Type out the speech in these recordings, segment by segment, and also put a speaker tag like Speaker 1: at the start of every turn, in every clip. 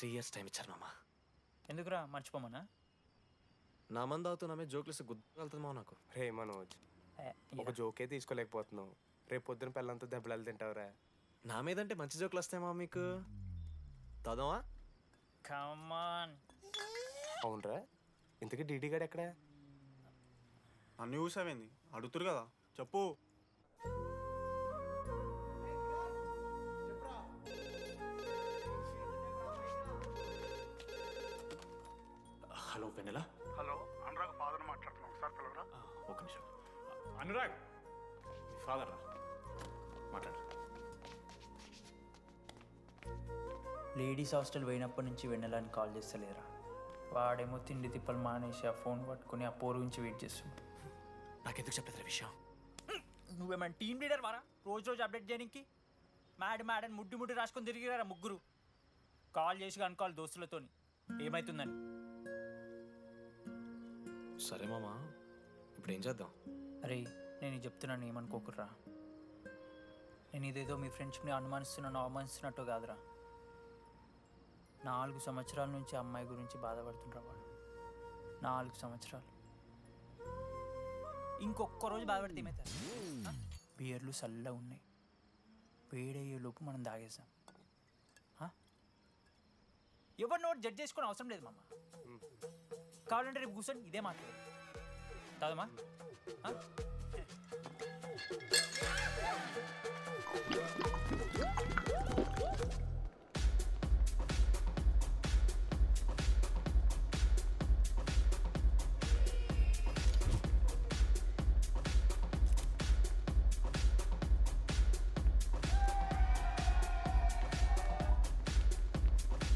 Speaker 1: 3 years time ఇచ్చారు మామ.
Speaker 2: ఎందుకురా మర్చిపోమన్నా?
Speaker 1: నా మంది అవుతున్నా మీద జోక్లు గుర్తుకెళ్తుంది మామ నాకు.
Speaker 3: రే మనోజ్, ఒక జోకే తీసుకోలేకపోతున్నావు. రేపు పొద్దున పిల్లలతో దెబ్బలు తింటావురా.
Speaker 1: నా మీదంటే మంచి జోకులు వస్తాయి మామ మీకు. తాదామా?
Speaker 2: కమాన్.
Speaker 3: అవునరా, ఇంతకీ డీడీ గాడు ఎక్కడా?
Speaker 4: అన్ని చూసావేంది? అడుగుతురు కదా, చెప్పు.
Speaker 5: హలో వెన్నెలా.
Speaker 6: హలో, అనురాగ్ ఫాదర్ మాట్లాడుతున్నాం. ఒకసారి పిలవరా?
Speaker 5: ఒక నిమిషం. అనురాగ్ ఫాదర్ రా, మాట్లాడు.
Speaker 2: లేడీస్ హాస్టల్ పోయినప్పటి నుంచి వెన్నెలని కాల్ చేస్తలేరా. వాడేమో తిండి తిప్పలు మానేసి ఆ ఫోన్ పట్టుకుని ఆ పోరు గురించి వెయిట్ చేస్తుంది.
Speaker 1: నాకెందుకు చెప్పలేదు విషయం?
Speaker 2: నువ్వేమైనా టీం లీడర్ వారా రోజు రోజు అప్డేట్ చేయడానికి? మ్యాడని ముడ్డి రాసుకొని తిరిగిరారా ముగ్గురు. కాల్ చేసి అనుకోవాలి దోస్తులతోని ఏమవుతుందని.
Speaker 1: సరే మామ, ఇప్పుడు ఏం చేద్దాం?
Speaker 2: అరే నేను చెప్తున్నాను, ఏమనుకోకుర్రా. నేను ఇదేదో మీ ఫ్రెండ్స్ని అవమానిస్తున్నట్టు కాదురా. 4 సంవత్సరాల నుంచి అమ్మాయి గురించి బాధపడుతుండ్రా వాడు. 4 సంవత్సరాలు. ఇంకొక్క రోజు బాధపడితే ఏమవుతారు? బియర్లు చల్లగా ఉన్నాయి, వేడయ్యే లోపు మనం తాగేసాం. ఎవరి నోట్ జడ్జ్ చేసుకుని అవసరం లేదు మామ. కావాలంటే రేపు కూర్చొని ఇదే మాట్లాడు. కాదమ్మా?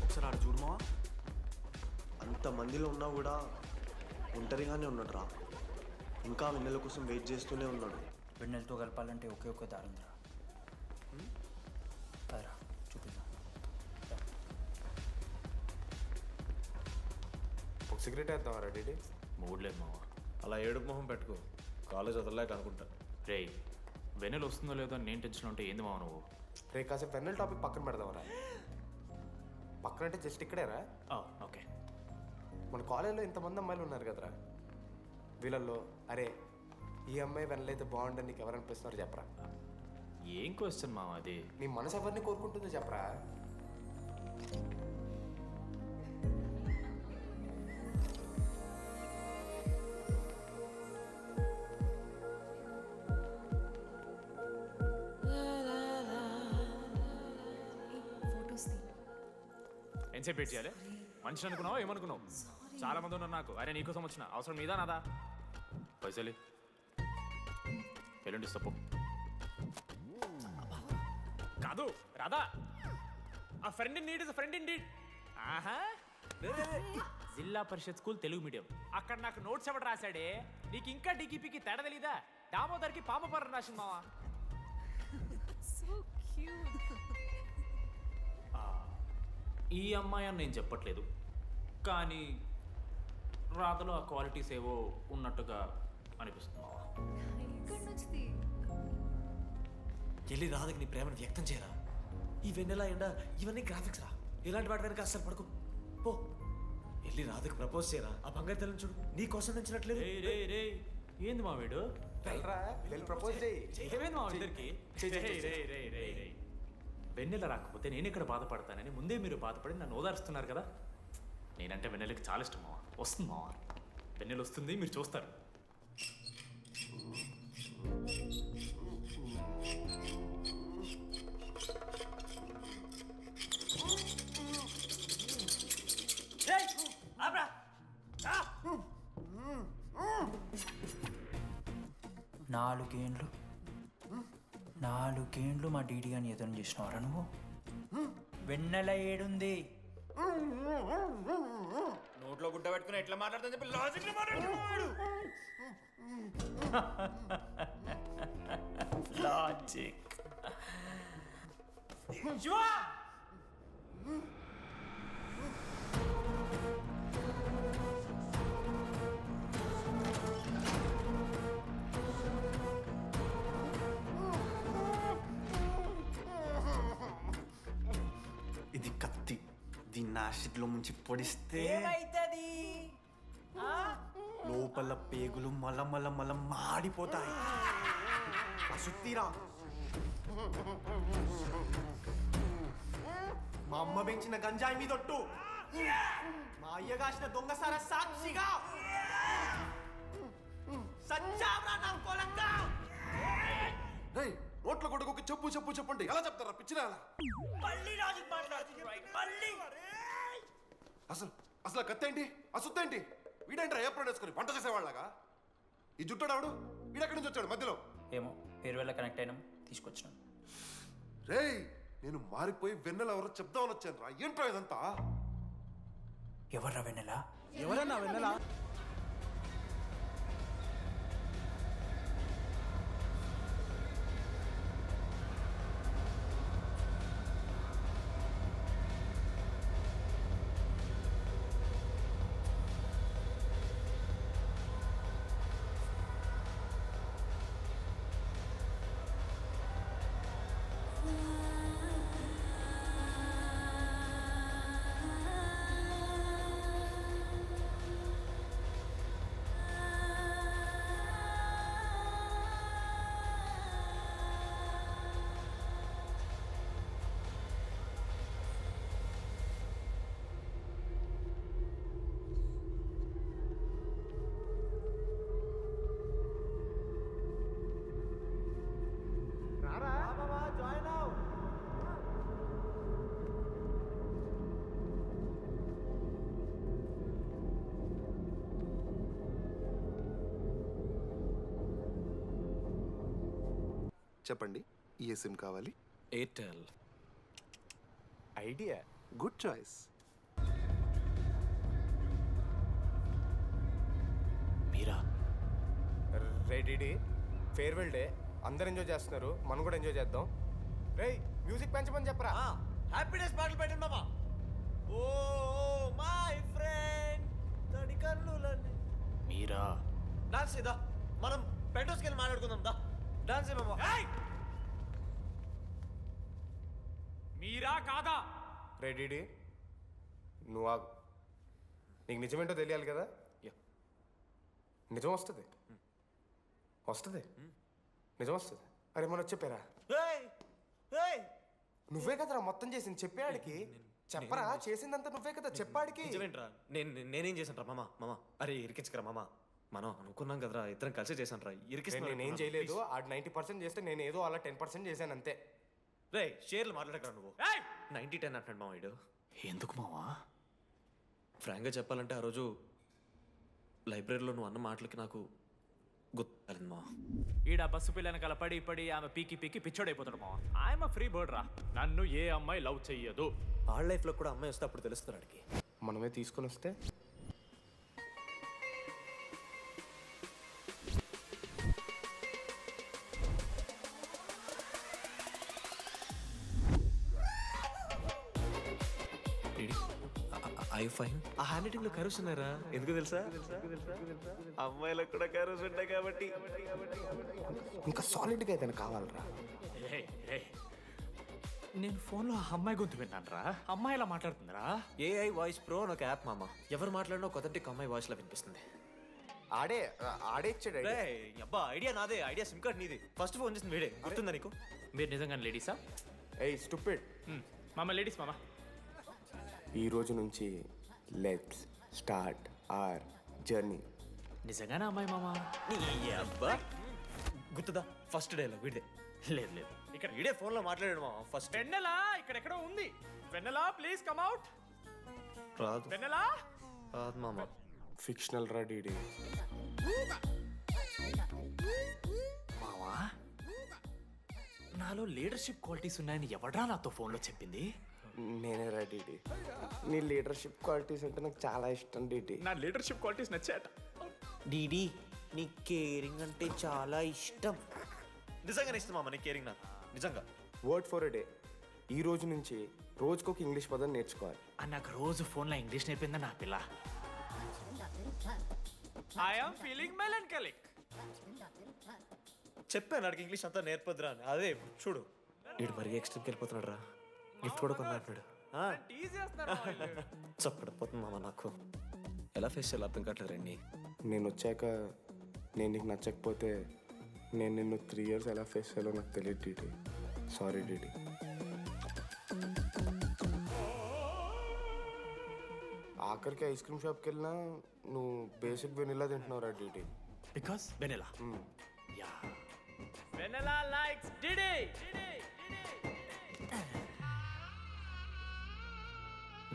Speaker 4: ఒకసారి ఆడ చూడమా. అంతమందిలో ఉన్నా కూడా ఒంటరిగానే ఉన్నాడు రా. ఇంకా వెన్నెల కోసం వెయిట్ చేస్తూనే ఉన్నాడు.
Speaker 2: వెన్నెలతో కలపాలంటే ఒకే ఒక్క దారి ఉందిరా. అదరా చూపిద్దాం.
Speaker 3: ఒక సిగరెట్ వేద్దాం డీడీ.
Speaker 5: మూడ్ లేదు మావా.
Speaker 1: అలా ఏడుపు మొహం పెట్టుకో, కాలేజ్ వదలలేక అనుకుంటా.
Speaker 5: రే వెన్నెల వస్తుందో లేదో నేను టెన్షన్ ఉంటే ఏంది మావ నువ్వు?
Speaker 3: రే కాసేపు వెన్నెల టాపిక్ పక్కన పెడదామరా. పక్కన అంటే జస్ట్ ఇక్కడేరా.
Speaker 5: ఓకే.
Speaker 3: మన కాలేజ్లో ఇంతమంది అమ్మాయిలు ఉన్నారు కదరా, వీళ్ళల్లో అరే ఈ అమ్మాయి వెనలైతే బాగుండని నీకు ఎవరు అనిపిస్తున్నారు చెప్పరా?
Speaker 5: ఏం క్వశ్చన్ మావా అది?
Speaker 3: నీ మనసు ఎవరిని కోరుకుంటుందో చెప్పరా?
Speaker 5: ఎంతసేపు వెయిట్ చేయాలి? మనిషిని అనుకున్నావు ఏమనుకున్నావు? చాలా మంది ఉన్నారు నాకు. అరే నీకోసం వచ్చిన అవసరం నీదా నాదా? పైసలు ఎల్లుండి ఇస్తా పో. కాదు రాదా, ఆ friend in need is friend in need. ఆహా, జిల్లా పరిషత్ స్కూల్ తెలుగు మీడియం. అక్కడ నాకు నోట్స్ ఎవడు రాశాడే? నీకు ఇంకా డికిపికి తేడా తెలీదా? దామోదర్కి పాపపరం రాసింది మావా. ఈ అమ్మాయి అని నేను చెప్పట్లేదు, కానీ రాధలో ఆ క్వాలిటీస్ ఏవో ఉన్నట్టుగా అనిపిస్తుంది.
Speaker 1: వెళ్ళి రాధకి నీ ప్రేమను వ్యక్తం చేయరా. ఈ వెన్నెల ఎండ ఇవన్నీ గ్రాఫిక్స్ రా. ఇలాంటి వాటి వెనక అస్సలు పడుకో. పో వెళ్ళి రాధకి ప్రపోజ్ చేయరా. ఆ బంగారు తెల్లని చూడు నీ కోసం నచ్చినట్లేదు.
Speaker 5: ఏంది మా వీడు?
Speaker 3: ప్రపోజ్
Speaker 5: ఏమైంది మా ఇద్దరికి? వెన్నెల రాకపోతే నేను ఇక్కడ బాధపడతానని ముందే మీరు బాధపడి నన్ను ఓదారుస్తున్నారు కదా. నేనంటే వెన్నెలకి చాలా ఇష్టం మావా. వస్తుంది మావా, వెన్నెల వస్తుంది, మీరు చూస్తారు.
Speaker 2: నాలుగేండ్లు మా డీడీ గాని ఎదురు చేసినవారా నువ్వు? వెన్నెల ఏడుంది?
Speaker 5: నోట్లో గుడ్డ పెట్టుకుని ఎట్లా మాట్లాడుతుంది చెప్పి లాజిక్
Speaker 2: లాజిక్.
Speaker 4: దీన్ని యాసిడ్లో ముంచి పొడిస్తే
Speaker 2: ఏమైతుంది
Speaker 4: లోపల పేగులు మల మాడిపోతాయి. అసుత్తిరా. మా అమ్మ పెంచిన గంజాయి మీదొట్టు, మా అయ్య కాసిన దొంగసార సాక్షిగా సచ్చావ్రా నా కొలంగా.
Speaker 7: నోట్ల కొడుకు చెప్పు చెప్పు చెప్పండి ఎలా చెప్తారా పిచ్చినా అసలు అసలు కత్తేంటి అసుత్తేంటి? వీడేంట్రా ఏప్రిల్ వేసుకుని వంట చేసేవాళ్ళగా? ఈ జుట్టాడు వీడెక్కడి నుంచి వచ్చాడు మధ్యలో?
Speaker 2: ఏమో పేరు వల్ల కనెక్ట్ అయినాం, తీసుకొచ్చినాం.
Speaker 7: రేయ్ నేను మారిపోయి వెన్నెల ఎవరో చెప్దామని వచ్చాను రా. ఏంట్రా ఇదంతా?
Speaker 2: ఎవర్రా వెన్నెలా?
Speaker 3: ఎవరన్నా వెన్నెలా?
Speaker 7: చెప్పండి ఏ సిమ్ కావాలి?
Speaker 1: ఎయిర్టెల్.
Speaker 3: ఐడియా.
Speaker 7: Good choice.
Speaker 1: మీరా?
Speaker 3: రెడీ ఫేర్వెల్ డే, అందరు ఎంజాయ్ చేస్తున్నారు, మనం కూడా ఎంజాయ్ చేద్దాం. రేయ్ మ్యూజిక్ పెంచమని చెప్పరా.
Speaker 1: హ్యాపీనెస్ పాటలు పెట్టండి మామా. ఓ మై ఫ్రెండ్ తడి కన్నులని. మీరా? డాన్స్ చేద్దాం, మనం పెంటోస్కి వెళ్ళి మాట్లాడుకుందాం. దా డాన్స్ మామా.
Speaker 5: మీరా కాదా?
Speaker 3: రెడీ నువ్వు ఆగు. నీకు నిజమేంటో తెలియాలి కదా. నిజం వస్తుంది, వస్తుంది, నిజం వస్తుంది. అరే మనం చెప్పారా? నువ్వే కదరా మొత్తం చేసింది, చెప్పాడికి చెప్పరా. చేసిందంతా నువ్వే కదా, చెప్పాడికి.
Speaker 1: నిజమేంట్రా? నేనేం చేశాను రా మామా? మామా అరే ఇరికించకరా మామా. మనం అనుకున్నాం కదరా, ఇద్దరం కలిసి చేశాను రా.
Speaker 3: నేనేం చేయలేదు. ఆడు 90% చేస్తే నేను ఏదో అలా 10% చేశాను అంతే.
Speaker 1: రే షేర్లు మాట్లాడకరా నువ్వు. 90-10 అంటున్నాడు మామ వీడు. ఎందుకు మావా? ఫ్రాంక్గా చెప్పాలంటే ఆ రోజు లైబ్రరీలో నువ్వు అన్న మాటలకి నాకు గుర్తులేదు మా.
Speaker 5: ఈడ బస్సు పిల్లని కలపడి పడి ఆమె పీకి పీకి పిచ్చోడైపోతాడు మావా. ఐఎమ్ ఫ్రీ బర్డ్ రా. నన్ను ఏ అమ్మాయి లవ్ చెయ్యదు.
Speaker 1: ఆళ్ళ లైఫ్లో కూడా అమ్మాయి వస్తే అప్పుడు తెలుస్తుంది వాడికి.
Speaker 3: మనమే తీసుకొని వస్తే
Speaker 1: ఐ ఫైన్. ఆ హ్యాండ్ రైటింగ్ లో కరోస్ ఉన్నారా? ఎందుకు తెలుసా? అమ్మాయిలకు కూడా కరోస్ ఉంటాయి కాబట్టి.
Speaker 3: ఇంకా సాలిడ్గా అయితే కావాలరా.
Speaker 5: నేను ఫోన్లో ఆ అమ్మాయి గొంతు విన్నాను రా. అమ్మాయి ఇలా మాట్లాడుతుందిరా.
Speaker 1: ఏఐ వాయిస్ ప్రో అని ఒక యాప్ మామ. ఎవరు మాట్లాడినా ఒక అథెంటిక్ అమ్మాయి వాయిస్ లో వినిపిస్తుంది.
Speaker 3: ఆడే ఇచ్చాడు.
Speaker 1: అబ్బా ఐడియా నాదే. ఐడియా సిమ్ కార్డ్ నీది. ఫస్ట్ ఫోన్ చేసింది వీడే. గుర్తుందా నీకు?
Speaker 5: మీరు నిజంగా లేడీసా?
Speaker 3: ఏయ్ స్టూపిడ్.
Speaker 5: మామ లేడీస్ మామ.
Speaker 3: ఈ రోజు నుంచి లెట్స్ స్టార్ట్ అవర్ జర్నీ.
Speaker 5: నిజంగానే అమ్మాయి మామ?
Speaker 1: అబ్బా గుర్తుదా? ఫస్ట్ డేలో వీడిదే.
Speaker 5: లేదు లేదు,
Speaker 1: ఇక్కడ వీడే ఫోన్ లో మాట్లాడాడు మా ఫస్ట్.
Speaker 5: వెన్నెలా ఇక్కడెక్కడో ఉంది. వెన్నెలా ప్లీజ్ కమ్ అవుట్.
Speaker 1: రాదు
Speaker 5: వెన్నెలా
Speaker 1: రాదు మామ.
Speaker 3: ఫిక్షనల్ రా డీడీ.
Speaker 5: మావా నాలో లీడర్షిప్ క్వాలిటీస్ ఉన్నాయని ఎవడ్రా నాతో ఫోన్లో చెప్పింది?
Speaker 3: నేనే రా డీడీ. నీ లీడర్షిప్ క్వాలిటీస్ అంటే నాకు చాలా ఇష్టం డీడీ.
Speaker 5: నా లీడర్షిప్ క్వాలిటీస్ నచ్చాట.
Speaker 1: డీడీ నీ కేరింగ్ అంటే చాలా ఇష్టం. నిజంగానే ఇష్టం మామ నీ కేరింగ్ నాకు. నిజంగా.
Speaker 3: Word for a day. ఈ రోజు నుంచి రోజుకొక ఇంగ్లీష్ పదం నేర్చుకోవాలి.
Speaker 5: నాకు రోజు ఫోన్లో ఇంగ్లీష్ నేర్పిందా నా పిల్ల. I'm feeling melancholic.
Speaker 1: చెప్పాను నాకు ఇంగ్లీష్ అంతా నేర్పొద్దురా అని. అదే చూడు వీడు మరీ ఎక్స్ట్రీమ్కి వెళ్ళిపోతున్నాడు రా. గిఫ్ట్ కూడా కొన్నాడు.
Speaker 5: టీజ్ చేస్తున్నారు వాళ్ళు.
Speaker 1: చప్పడిపోతుంది మామ నాకు. ఎలా ఫేస్ చేయాలో అర్థం కావట్లేదు రండి.
Speaker 3: నేను వచ్చాక నేను నీకు నచ్చకపోతే నేను నిన్ను 3 years ఎలా ఫేస్ చేయాలో నాకు తెలియదు డీడీ. Sorry DD. ఆఖరికి ఐస్ క్రీమ్ షాప్కి వెళ్ళినా నువ్వు బేసిక్ వెనిలా తింటున్నావురా DD.
Speaker 2: Because Vennela ya
Speaker 5: Vennela likes DD.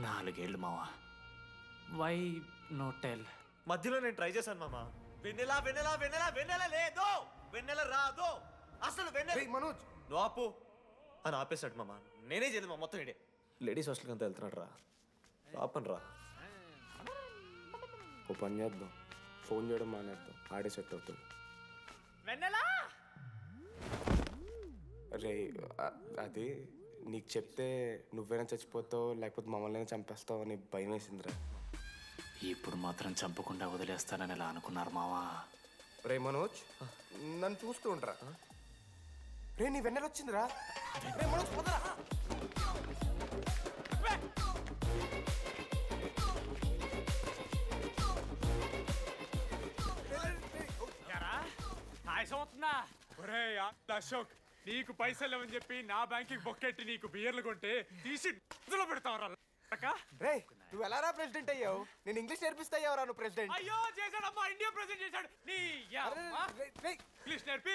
Speaker 2: 4 ఏళ్ళు మావా. Why no tell?
Speaker 1: మధ్యలో నేను ట్రై చేశాను మామ. వెన్నెలా వెన్నెలా వెన్నెలా వెన్నెల లేదు, వెన్నెల రాదు అసలు. వెన్నెల
Speaker 3: మనోజ్
Speaker 1: నువ్వు ఆపు అని ఆపేశాడు మామ. నేనే చేయలేదు మా మొత్తం ఇడే. లేడీస్ హాస్టల్కి అంతా వెళ్తున్నాడు రా. ఆపను రా.
Speaker 3: ఓ పని చేద్దాం, ఫోన్ చేయడం మానేద్దాం, ఆడే సెట్ అవుతాడు.
Speaker 5: వెన్నెలా
Speaker 3: రే అది నీకు చెప్తే నువ్వైనా చచ్చిపోతావు లేకపోతే మమ్మల్ని చంపేస్తావు అని భయం వేసిందిరా.
Speaker 2: ఇప్పుడు మాత్రం చంపకుండా వదిలేస్తానని ఎలా అనుకున్నారు మావా?
Speaker 3: రే మనోజ్ నన్ను చూస్తూ ఉండరా. రే నీ వెన్నెల వచ్చిందిరా. రే మనోజ్ పోదరా.
Speaker 5: పాయసం అవుతుందా? ఒరే అశోక్, నీకు పైసలు లేవని చెప్పి నా బ్యాంకింగ్ బొక్కెట్టి నీకు బియర్లు కొంటే తీసి ఇందులో పెడతావరా?
Speaker 3: రే నువ్వు ఎలా రా ప్రెసిడెంట్ అయ్యావు? నేను ఇంగ్లీష్ నేర్పిస్తా అయ్యావురా నువ్వు ప్రెసిడెంట్.
Speaker 5: అయ్యో చేశాడమ్మా, ఇండియా ప్రెసిడెంట్ చేశాడు. నీ ఇంగ్లీష్ నేర్పి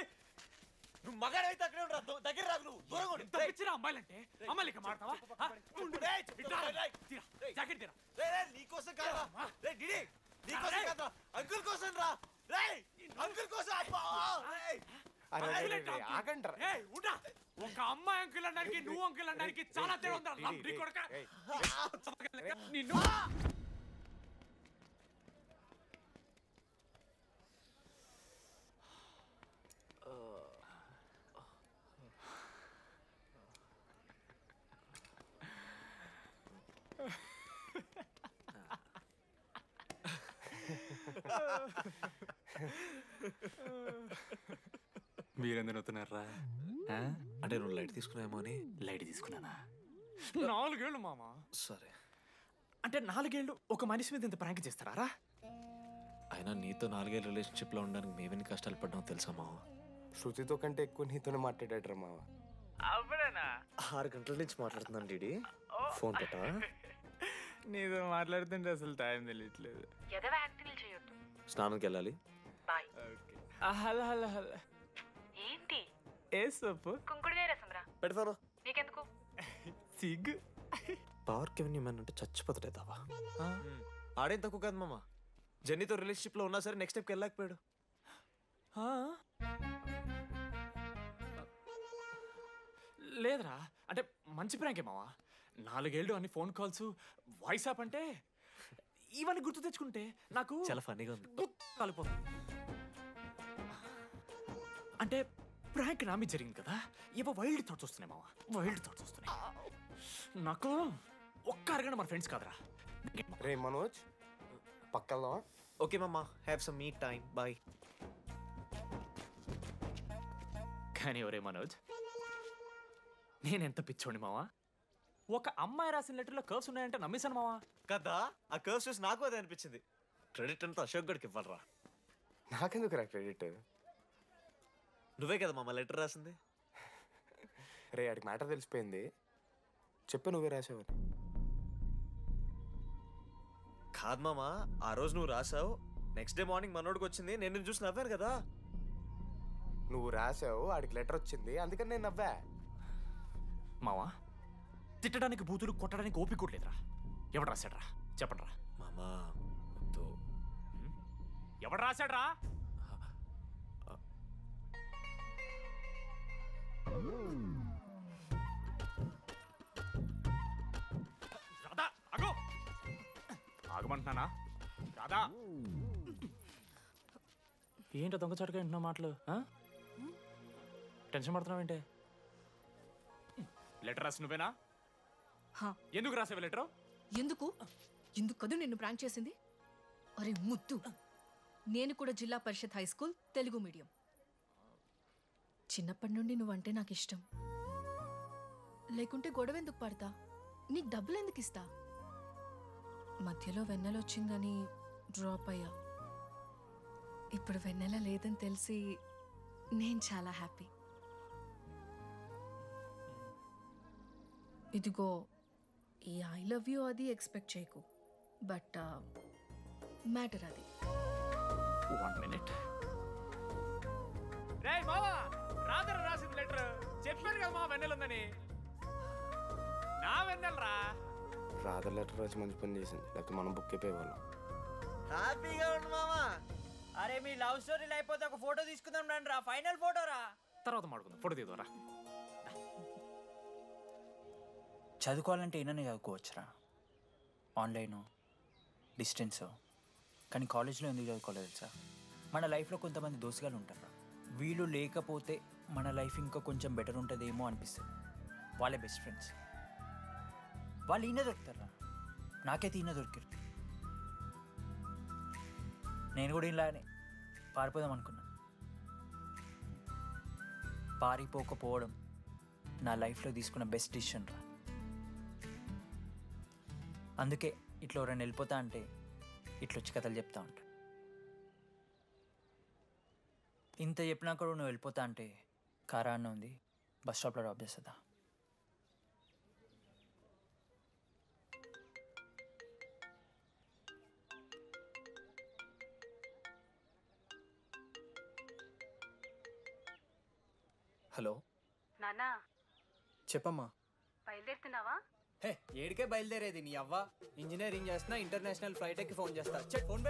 Speaker 1: నువ్వు మగాడైతే అక్కడే ఉండరా, దగ్గర రాదు. నువ్వు దూరంగా ఉండు.
Speaker 5: ఇంత పిచ్చిరా అమ్మాయిలంటే. అమ్మాయిలు ఇక మాడతావా? జాకెట్ తీరా.
Speaker 1: నీకోసం కాదురా. రే డిడి, నీకోసం కాదురా, అంకుల్ కోసం రా. రే అంకుల్ కోసం.
Speaker 3: ఆగండి రా.
Speaker 5: ఏయ్, ఉండా. ఒక అమ్మాయి అంకుల్ అనడానికి నువ్వు అంకుల్ అనడానికి చాలా తేడా ఉందా? నీ కొడక నిన్ను.
Speaker 2: మీరెందుకు నవ్వుతున్నారా?
Speaker 1: అంటే నువ్వు లైట్ తీసుకున్నామో అని.
Speaker 2: లైట్ తీసుకున్నానా?
Speaker 5: 4 ఏళ్ళు మామా.
Speaker 1: సరే,
Speaker 2: అంటే 4 ఏళ్ళు ఒక మనిషి మీద ఇంత ప్రాంక్ చేస్తారా?
Speaker 1: అయినా నీతో 4 ఏళ్ళ రిలేషన్షిప్లో ఉండడానికి మేమేమి కష్టాలు పడ్డామో తెలుసా మావ.
Speaker 3: శృతితో కంటే ఎక్కువ నీతోనే మాట్లాడాడు మావ.
Speaker 5: అవునా?
Speaker 1: 6 గంటల నుంచి మాట్లాడుతున్నాను డీడీ. ఫోన్ పెట్టా.
Speaker 5: నీతో మాట్లాడుతుంటే అసలు టైం తెలియట్లేదు.
Speaker 1: స్నానంకి వెళ్ళాలి.
Speaker 5: Hello hello hello.
Speaker 8: ఏంటి
Speaker 5: ఏ సొప్పు
Speaker 8: కుంకుడుగాయ రసం రా.
Speaker 1: పెడతాను.
Speaker 8: నీకెందుకు?
Speaker 5: సిగ్గు.
Speaker 1: పవర్కి ఎవరిని ఏమన్నా అంటే చచ్చిపోతాడేదావా. ఆడేం తక్కువ కాదు మామ. జెన్నీతో రిలేషన్షిప్లో ఉన్నా సరే నెక్స్ట్ స్టెప్కి వెళ్ళలేకపోయాడు.
Speaker 2: లేదురా, అంటే మంచి ప్రాంకే మావా. 4 ఏళ్ళు అన్ని ఫోన్ కాల్స్, వాయిస్ యాప్ అంటే ఇవన్నీ గుర్తు తెచ్చుకుంటే నాకు
Speaker 1: చాలా ఫన్నీగా ఉంది.
Speaker 2: కలిపోతుంది. అంటే ప్రాంక్ నా మీద జరిగింది కదా, ఏవో వైల్డ్ థాట్స్ వస్తున్నాయి మావా. వైల్డ్ థాట్స్ వస్తున్నాయి నాకు. ఒక్క అరగంట మన ఫ్రెండ్స్ కాదురా.
Speaker 3: రే మనోజ్ పక్కన.
Speaker 1: ఓకే మామ, have some me time. Bye.
Speaker 2: కానీ ఒరే మనోజ్, నేనెంత పిచ్చోండి మావా. ఒక అమ్మాయి రాసిన లెటర్లో కర్వ్స్ ఉన్నాయంటే నమ్మేశాను మావా.
Speaker 1: కదా, ఆ కర్వ్స్ చూసి నాకు అదే అనిపించింది. క్రెడిట్ అంతా అశోక్ గడికి ఇవ్వాలరా.
Speaker 3: నాకెందుకు రా క్రెడిట్?
Speaker 1: నువ్వే కదా మామ లెటర్ రాసింది.
Speaker 3: రే ఆడికి మ్యాటర్ తెలిసిపోయింది. చెప్పు నువ్వే రాసావని.
Speaker 1: కాదు మామ, ఆ రోజు నువ్వు రాసావు. నెక్స్ట్ డే మార్నింగ్ మనోడికి వచ్చింది. నేను నిన్ను చూసి నవ్వాను కదా.
Speaker 3: నువ్వు రాసావు, ఆడికి లెటర్ వచ్చింది, అందుకని నేను నవ్వా.
Speaker 2: మావా, తిట్టడానికి బూతులు కొట్టడానికి ఓపిక కూడా లేదురా. ఎవడు రాశాడ్రా చెప్పండి రా.
Speaker 1: మామా వద్దు.
Speaker 2: ఎవడు రాశాడ్రా? రాధా ఆగు. ఆగమంటున్నానా? రాధా ఏంటో దొంగచాటుగా వింటున్నా మాటలు. టెన్షన్ పడుతున్నావు ఏంటే? లెటర్ రాసి నువ్వేనా? ఎందుకు రాసావు లెటర్?
Speaker 9: ఎందుకు ఎందుకు కదూ నిన్ను ప్రాంక్ చేసింది? అరే ముద్దు, నేను కూడా జిల్లా పరిషత్ హై స్కూల్ తెలుగు మీడియం. చిన్నప్పటి నుండి నువ్వంటే నాకు ఇష్టం. లేకుంటే గొడవ ఎందుకు పడతా? నీకు డబ్బులు ఎందుకు ఇస్తా? మధ్యలో వెన్నెల వచ్చిందని డ్రాప్ అయ్యా. ఇప్పుడు వెన్నెల లేదని తెలిసి నేను చాలా హ్యాపీ. ఇదిగో ఈ ఐ లవ్ యూ అది ఎక్స్పెక్ట్ చేయకు, బట్ మ్యాటర్ అది.
Speaker 5: 1 minute. రేయ్ మావా, రాధర రాసిన లెటర్ చెప్పాను కదా మా వెన్నెలుందని. నా వెన్నెలరా.
Speaker 3: రాధర్ లెటర్ వచ్చి మంచి పని చేసింది, లేకపోతే మనం బుక్ అయిపోయేవాళ్ళం.
Speaker 2: హ్యాపీగా ఉండు మామా. అరే మీ లవ్ స్టోరీ అయిపోతే ఒక ఫోటో తీసుకుందాం రండి రా, ఫైనల్ ఫోటో రా.
Speaker 5: తర్వాత మాడుకుందాం, ఫోటో తీద్దాం.
Speaker 2: చదువుకోవాలంటే ఏమైనా చదువుకోవచ్చురా, ఆన్లైన్ డిస్టెన్స్. కానీ కాలేజ్లో ఎందుకు చదువుకోలేదు తెలుసా? మన లైఫ్లో కొంతమంది దోస్తుగాలు ఉంటారు, వీళ్ళు లేకపోతే మన లైఫ్ ఇంకా కొంచెం బెటర్ ఉంటుందేమో అనిపిస్తుంది. వాళ్ళే బెస్ట్ ఫ్రెండ్స్. వాళ్ళు ఈయన దొరుకుతారా, నాకైతే ఈయన దొరికారు. నేను కూడా ఇలానే పారిపోదాం అనుకున్నా. పారిపోకపోవడం నా లైఫ్లో తీసుకున్న బెస్ట్ డిసిషన్ రా. అందుకే ఇట్లా ఎవరైనా వెళ్ళిపోతా అంటే ఇట్లా వచ్చి కథలు చెప్తా ఉంటా. ఇంత చెప్పినా కూడా నువ్వు వెళ్ళిపోతా అంటే కారా అన్న ఉంది, బస్ స్టాప్లో డ్రాప్ చేస్తుందా?
Speaker 3: హలో
Speaker 8: నానా
Speaker 3: చెప్పమ్మా.
Speaker 8: బయలుదేరుతున్నావా?
Speaker 10: హే ఏడికే బయలుదేరేది నీ అవ్వ. ఇంజనీరింగ్ చేస్తున్నా, ఇంటర్నేషనల్ ఫ్లైట్ ఎక్కి ఫోన్ చేస్తా. ఫోన్